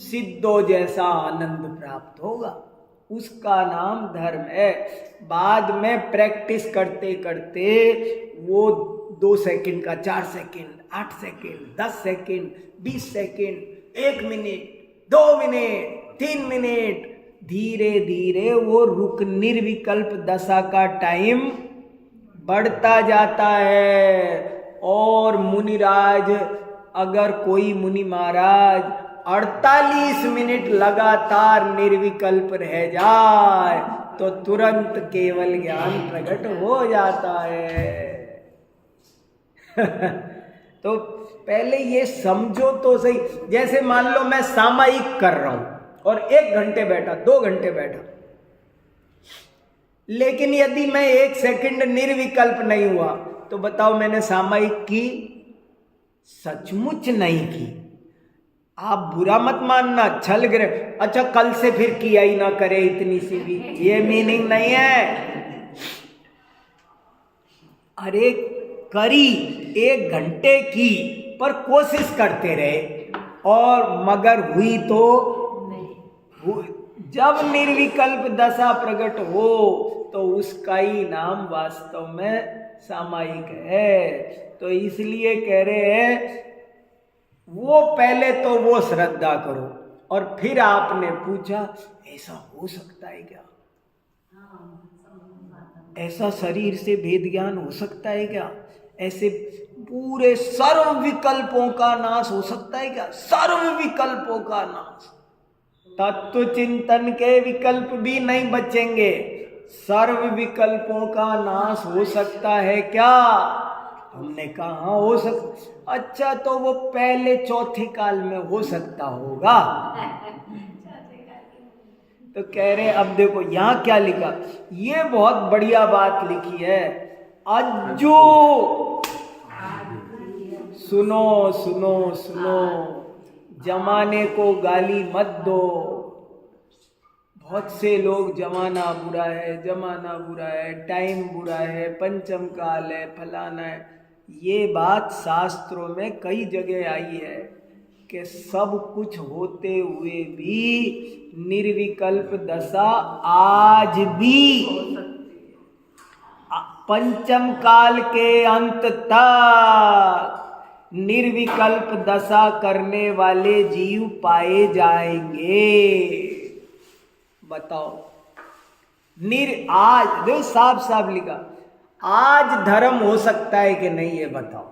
सिद्धो जैसा आनंद प्राप्त होगा, उसका नाम धर्म है। बाद में प्रैक्टिस करते करते वो 2 सेकंड का 4 second, 8 second, 10 second, 20 second, 1 minute, 2 minute, 3 minute, धीरे धीरे वो रुक निर्विकल्प दशा का टाइम बढ़ता जाता है। और मुनिराज, अगर कोई मुनि महाराज 48 मिनट लगातार निर्विकल्प रह जाए तो तुरंत केवल ज्ञान प्रकट हो जाता है। तो पहले ये समझो तो सही। जैसे मान लो मैं सामायिक कर रहा हूं और 1 घंटे बैठा, 2 घंटे बैठा, लेकिन यदि मैं 1 सेकंड निर्विकल्प नहीं हुआ तो बताओ मैंने सामायिक की? सचमुच नहीं की। आप बुरा मत मानना, छल गए, अच्छा कल से फिर किया ही ना करे, इतनी सी भी, ये मीनिंग नहीं है। अरे करी, 1 घंटे की, पर कोशिश करते रहे, और मगर हुई तो जब निर्विकल्प दशा प्रकट हो तो उसका ही नाम वास्तव में सामायिक है। तो इसलिए कह रहे हैं वो पहले तो वो श्रद्धा करो, और फिर आपने पूछा ऐसा हो सकता है क्या? ऐसा शरीर से भेद ज्ञान हो सकता है क्या? ऐसे पूरे सर्व विकल्पों का नाश हो सकता है क्या? सर्व विकल्पों का नाश, तत्व चिंतन के विकल्प भी नहीं बचेंगे, सर्व विकल्पों का नाश हो सकता है क्या? हमने कहा हो सकता। अच्छा, तो वो पहले चौथे काल में हो सकता होगा। तो कह रहे अब देखो यहाँ क्या लिखा, ये बहुत बढ़िया बात लिखी है। अज्जो, सुनो सुनो सुनो, जमाने को गाली मत दो। बहुत से लोग जमाना बुरा है, जमाना बुरा है, टाइम बुरा है, पंचम काल है, फलाना है। ये बात शास्त्रों में कई जगह आई है कि सब कुछ होते हुए भी निर्विकल्प दशा आज भी पंचम काल के अंत तक निर्विकल्प दशा करने वाले जीव पाए जाएंगे। बताओ, आज देखो साफ साफ लिखा, आज धर्म हो सकता है कि नहीं, ये बताओ।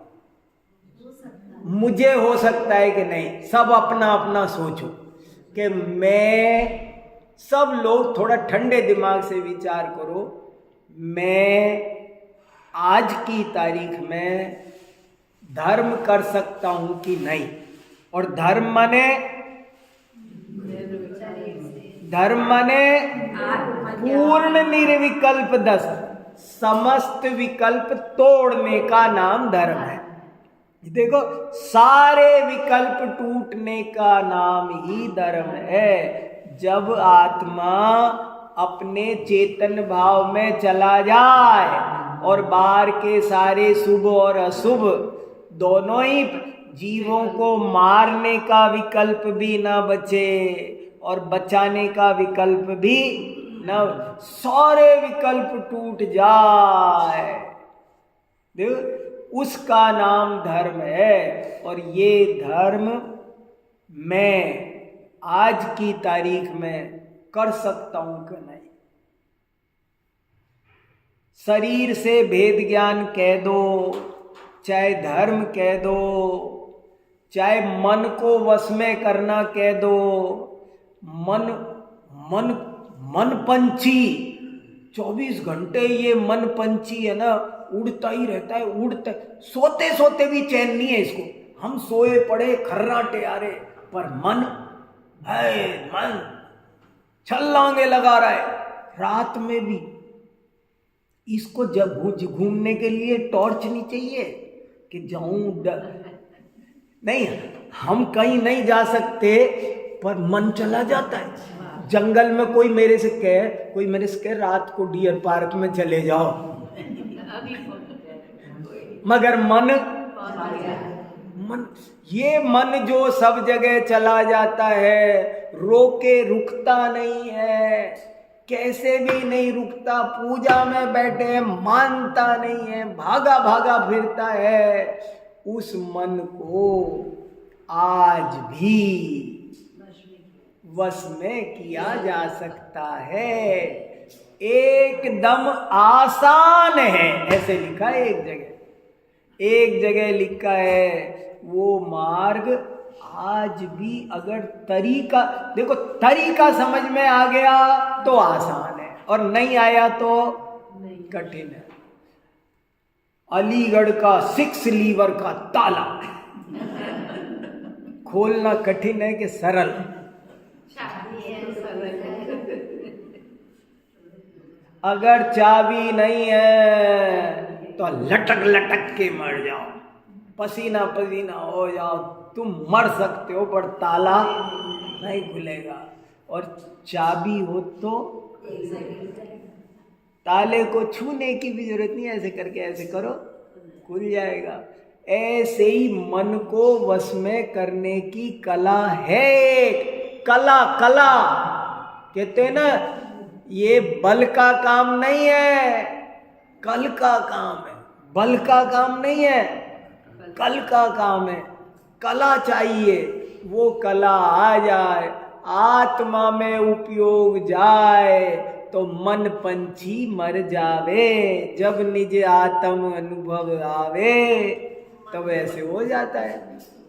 मुझे हो सकता है कि नहीं? सब अपना अपना सोचो कि मैं, सब लोग थोड़ा ठंडे दिमाग से विचार करो, मैं आज की तारीख में धर्म कर सकता हूं कि नहीं? और धर्म माने पूर्ण निर्विकल्प दशा, समस्त विकल्प तोड़ने का नाम धर्म है। देखो, सारे विकल्प टूटने का नाम ही धर्म है। जब आत्मा अपने चेतन भाव में चला जाए और बाहर के सारे शुभ और अशुभ दोनों ही, जीवों को मारने का विकल्प भी ना बचे और बचाने का विकल्प भी न, सारे विकल्प टूट जाए, देखो उसका नाम धर्म है। और ये धर्म मैं आज की तारीख में कर सकता हूं कि नहीं? शरीर से भेद ज्ञान कह दो, चाहे धर्म कह दो, चाहे मन को वश में करना कह दो, मन पंछी 24 घंटे ये मन पंछी है ना, उड़ता ही रहता है, उड़ता, सोते सोते भी चैन नहीं है इसको। हम सोए पड़े खर्राटे आ रहे, पर मन है, मन छलांगे लगा रहा है रात में भी। इसको जब घूमने के लिए टॉर्च नहीं चाहिए कि जाऊं, नहीं, हम कहीं नहीं जा सकते पर मन चला जाता है। जंगल में कोई मेरे से कहे रात को डियर पार्क में चले जाओ, मगर मन ये मन जो सब जगह चला जाता है, रोके रुकता नहीं है, कैसे भी नहीं रुकता। पूजा में बैठे मानता नहीं है, भागा भागा फिरता है। उस मन को आज भी वश में किया जा सकता है, एकदम आसान है। ऐसे लिखा है एक जगह लिखा है, वो मार्ग आज भी अगर तरीका, देखो तरीका समझ में आ गया तो आसान है, और नहीं आया तो कठिन है। अलीगढ़ का 6 लीवर का ताला खोलना कठिन है कि सरल? अगर चाबी नहीं है तो लटक लटक के मर जाओ, पसीना पसीना हो जाओ, तुम मर सकते हो, पर ताला नहीं खुलेगा। और चाबी हो तो ताले को छूने की भी जरूरत नहीं, ऐसे करके ऐसे करो खुल जाएगा। ऐसे ही मन को वश में करने की कला है। कला कहते हैं ना, ये बल का काम नहीं है, कल का काम है। बल का काम नहीं है, कल का काम है। कला चाहिए, वो कला आ जाए, आत्मा में उपयोग जाए तो मन पंछी मर जावे। जब निज आत्म अनुभव आवे तब ऐसे हो जाता है।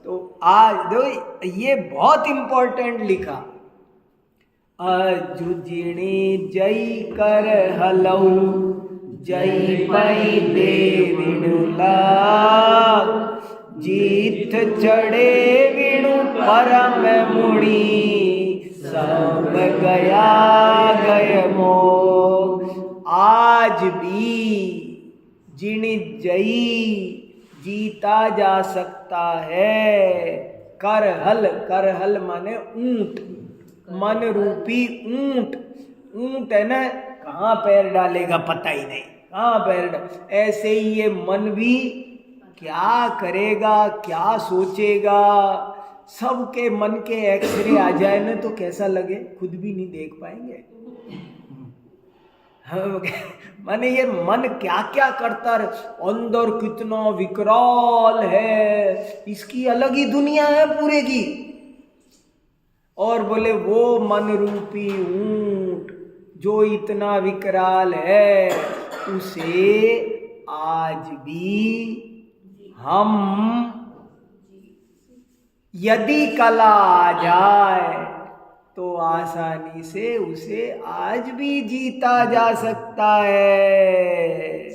तो आज दो ये बहुत इंपॉर्टेंट लिखा, अजुजिणी जय कर हलऊ जय पई दे विणुला, जीत चढ़े विणु परम मुनि, सब गया गय मोह। आज भी जिण जयी जीता जा सकता है। करहल माने ऊंट, मन रूपी ऊंट है ना, कहाँ पैर डालेगा पता ही नहीं, कहाँ पैर ऐसे ही ये मन भी क्या करेगा, क्या सोचेगा। सबके मन के एक्सरे आ जाए ना तो कैसा लगे, खुद भी नहीं देख पाएंगे। माने ये मन क्या क्या करता है, अंदर कितना विकराल है, इसकी अलग ही दुनिया है पूरे की। और बोले वो मन रूपी ऊंट जो इतना विकराल है, उसे आज भी हम यदि कला आ जाए तो आसानी से उसे आज भी जीता जा सकता है।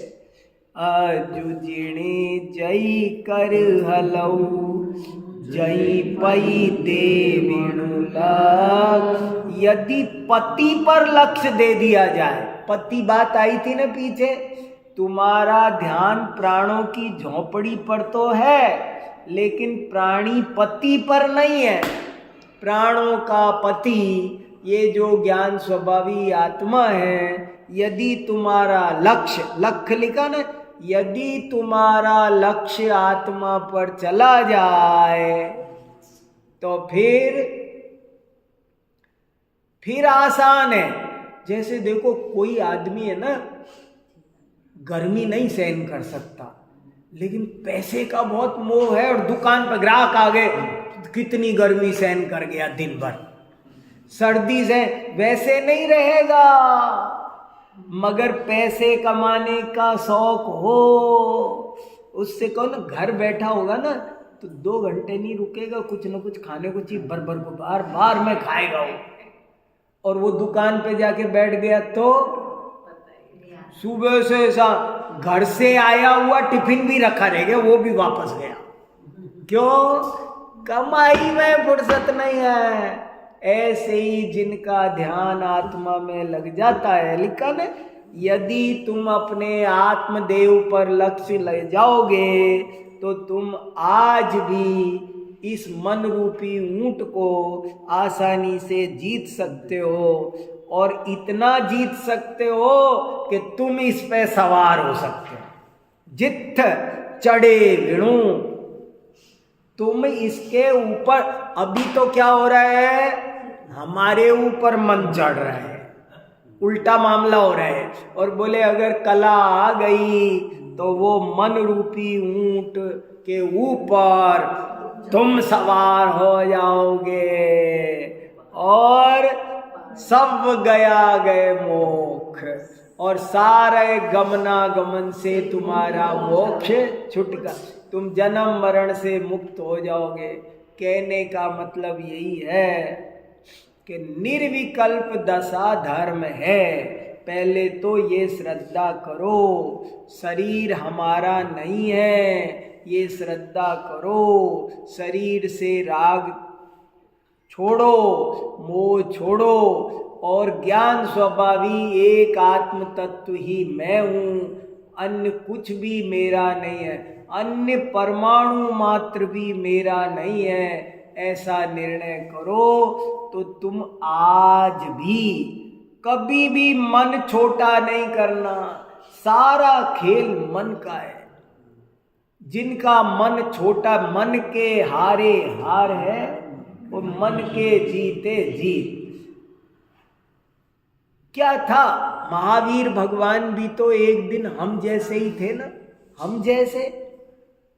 अजुजिणी जय कर हलऊ जय पई दे विणुला। यदि पति पर लक्ष्य दे दिया जाए, पति बात आई थी ना पीछे, तुम्हारा ध्यान प्राणों की झोपड़ी पर तो है लेकिन प्राणी पति पर नहीं है। प्राणों का पति ये जो ज्ञान स्वभावी आत्मा है, यदि तुम्हारा लक्ष्य लिखा ना, यदि तुम्हारा लक्ष्य आत्मा पर चला जाए तो फिर आसान है। जैसे देखो कोई आदमी है ना, गर्मी नहीं सहन कर सकता, लेकिन पैसे का बहुत मोह है और दुकान पर ग्राहक आ गए, कितनी गर्मी सहन कर गया दिन भर। सर्दी से वैसे नहीं रहेगा, मगर पैसे कमाने का शौक हो, उससे कौन घर बैठा होगा ना तो 2 घंटे नहीं रुकेगा, कुछ ना कुछ खाने को चीज भर को बार बार में खाएगा वो। और वो दुकान पे जाके बैठ गया तो सुबह से घर से आया हुआ टिफिन भी रखा रह गया, वो भी वापस गया। क्यों? कमाई में फुर्सत नहीं है। ऐसे ही जिनका ध्यान आत्मा में लग जाता है, लिखा ना, यदि तुम अपने आत्मदेव पर लक्ष्य ले जाओगे तो तुम आज भी इस मन रूपी ऊंट को आसानी से जीत सकते हो, और इतना जीत सकते हो कि तुम इस पे सवार हो सकते हो। जित्थ चढ़े विणु, तुम इसके ऊपर, अभी तो क्या हो रहा है, हमारे ऊपर मन चढ़ रहा है, उल्टा मामला हो रहा है। और बोले अगर कला आ गई तो वो मन रूपी ऊंट के ऊपर तुम सवार हो जाओगे और सब गया गए मोक्ष, और सारे गमनागमन से तुम्हारा मोक्ष छुटका, तुम जन्म मरण से मुक्त हो जाओगे। कहने का मतलब यही है कि निर्विकल्प दशा धर्म है। पहले तो ये श्रद्धा करो, शरीर हमारा नहीं है, ये श्रद्धा करो। शरीर से राग छोड़ो, मोह छोड़ो, और ज्ञान स्वभावी एक आत्म तत्व ही मैं हूँ, अन्य कुछ भी मेरा नहीं है, अन्य परमाणु मात्र भी मेरा नहीं है। ऐसा निर्णय करो तो तुम आज भी कभी भी मन छोटा नहीं करना। सारा खेल मन का है। जिनका मन छोटा, मन के हारे हार है, वो मन के जीते जीत। क्या था, महावीर भगवान भी तो एक दिन हम जैसे ही थे ना, हम जैसे,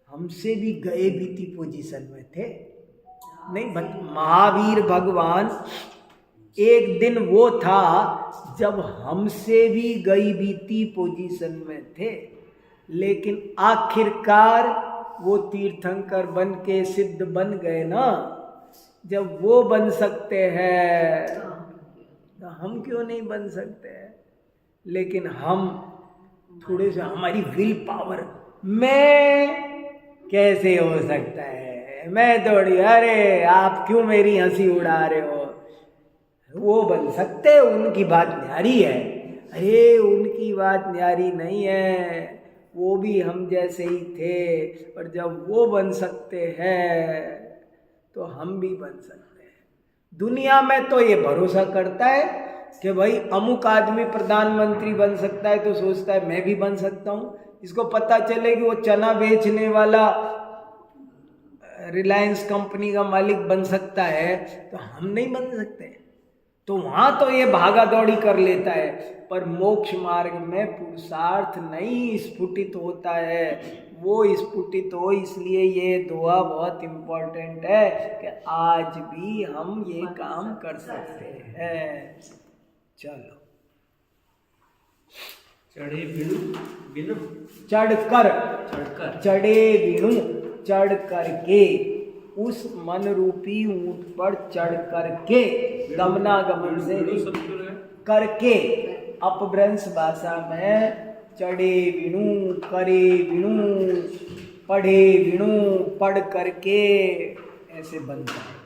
हमसे भी गए बीती पोजीशन में थे नहीं। महावीर भगवान एक दिन वो था जब हमसे भी गई बीती पोजीशन में थे, लेकिन आखिरकार वो तीर्थंकर बन के सिद्ध बन गए ना। जब वो बन सकते हैं तो हम क्यों नहीं बन सकते हैं? लेकिन हम थोड़े से, हमारी विल पावर, मैं कैसे हो सकता है, मैं थोड़ी, अरे आप क्यों मेरी हंसी उड़ा रहे हो। वो बन सकते, उनकी बात न्यारी है। अरे उनकी बात न्यारी नहीं है, वो भी हम जैसे ही थे, और जब वो बन सकते हैं तो हम भी बन सकते हैं। दुनिया में तो ये भरोसा करता है कि भाई अमुक आदमी प्रधानमंत्री बन सकता है तो सोचता है मैं भी बन सकता हूँ। इसको पता चले कि वो चना बेचने वाला रिलायंस कंपनी का मालिक बन सकता है तो हम नहीं बन सकते। तो वहां तो ये भागा दौड़ी कर लेता है, पर मोक्ष मार्ग में पुरुषार्थ नहीं स्फुटित होता है। वो स्फुटित हो, इसलिए ये दुआ बहुत इम्पोर्टेंट है कि आज भी हम ये काम कर सकते हैं। चलो, चढ़े बिनु बिनु चढ़कर, चढ़कर, चढ़े बिनु, चढ़ करके, उस मन रूपी ऊंट पर चढ़ करके, गमनागमन से करके, अपभ्रंश भाषा में चढ़े बिनु, करे बिनु, पढ़े बिनु, पढ़ करके ऐसे बनता है।